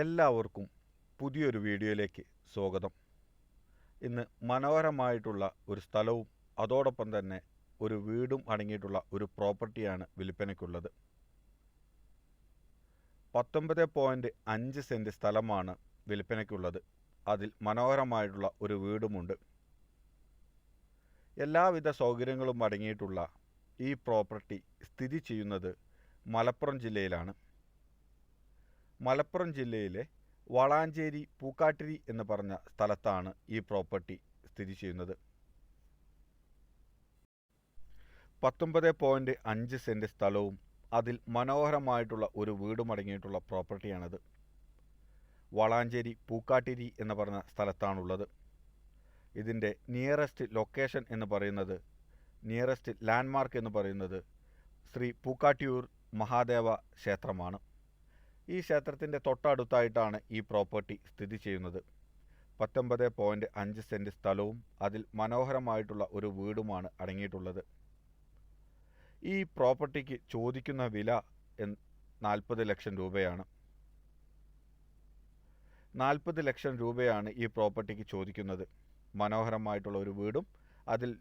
എല്ലാവർക്കും പുതിയൊരു വീഡിയോയിലേക്ക് സ്വാഗതം. ഇന്ന് മനോഹരമായിട്ടുള്ള ഒരു സ്ഥലവും അതോടൊപ്പം തന്നെ ഒരു വീടും അടങ്ങിയിട്ടുള്ള ഒരു പ്രോപ്പർട്ടിയാണ് വിൽപ്പനയ്ക്കുള്ളത്. 19.5 സെൻറ്റ് സ്ഥലമാണ് വിൽപ്പനയ്ക്കുള്ളത്. അതിൽ മനോഹരമായിട്ടുള്ള ഒരു വീടുമുണ്ട്. എല്ലാവിധ സൗകര്യങ്ങളും അടങ്ങിയിട്ടുള്ള ഈ പ്രോപ്പർട്ടി സ്ഥിതി ചെയ്യുന്നത് മലപ്പുറം ജില്ലയിലാണ്. മലപ്പുറം ജില്ലയിലെ വളാഞ്ചേരി പൂക്കാട്ടിരി എന്ന് പറഞ്ഞ സ്ഥലത്താണ് ഈ പ്രോപ്പർട്ടി സ്ഥിതി ചെയ്യുന്നത്. 19.5 സെൻറ്റ് സ്ഥലവും അതിൽ മനോഹരമായിട്ടുള്ള ഒരു വീടും അടങ്ങിയിട്ടുള്ള പ്രോപ്പർട്ടിയാണത്. വളാഞ്ചേരി പൂക്കാട്ടിരി എന്ന് പറഞ്ഞ സ്ഥലത്താണുള്ളത്. ഇതിൻ്റെ നിയറസ്റ്റ് ലൊക്കേഷൻ എന്ന് പറയുന്നത്, നിയറസ്റ്റ് ലാൻഡ്മാർക്ക് എന്ന് പറയുന്നത് ശ്രീ പൂക്കാട്ടിയൂർ മഹാദേവ ക്ഷേത്രമാണ്. ഈ ക്ഷേത്രത്തിൻ്റെ തൊട്ടടുത്തായിട്ടാണ് ഈ പ്രോപ്പർട്ടി സ്ഥിതി ചെയ്യുന്നത്. 19.5 സെൻറ്റ് സ്ഥലവും അതിൽ മനോഹരമായിട്ടുള്ള ഒരു വീടുമാണ് അടങ്ങിയിട്ടുള്ളത്. ഈ പ്രോപ്പർട്ടിക്ക് ചോദിക്കുന്ന വില 40 ലക്ഷം രൂപയാണ്. 40 ലക്ഷം രൂപയാണ് ഈ പ്രോപ്പർട്ടിക്ക് ചോദിക്കുന്നത്. മനോഹരമായിട്ടുള്ള ഒരു വീടും അതിൽ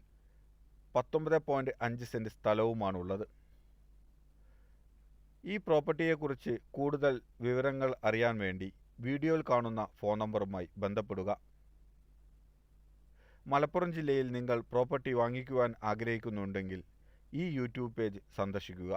19.5 സെൻറ്റ് സ്ഥലവുമാണുള്ളത്. ഈ പ്രോപ്പർട്ടിയെക്കുറിച്ച് കൂടുതൽ വിവരങ്ങൾ അറിയാൻ വേണ്ടി വീഡിയോയിൽ കാണുന്ന ഫോൺ നമ്പറുമായി ബന്ധപ്പെടുക. മലപ്പുറം ജില്ലയിൽ നിങ്ങൾ പ്രോപ്പർട്ടി വാങ്ങിക്കുവാൻ ആഗ്രഹിക്കുന്നുണ്ടെങ്കിൽ ഈ യൂട്യൂബ് പേജ് സന്ദർശിക്കുക.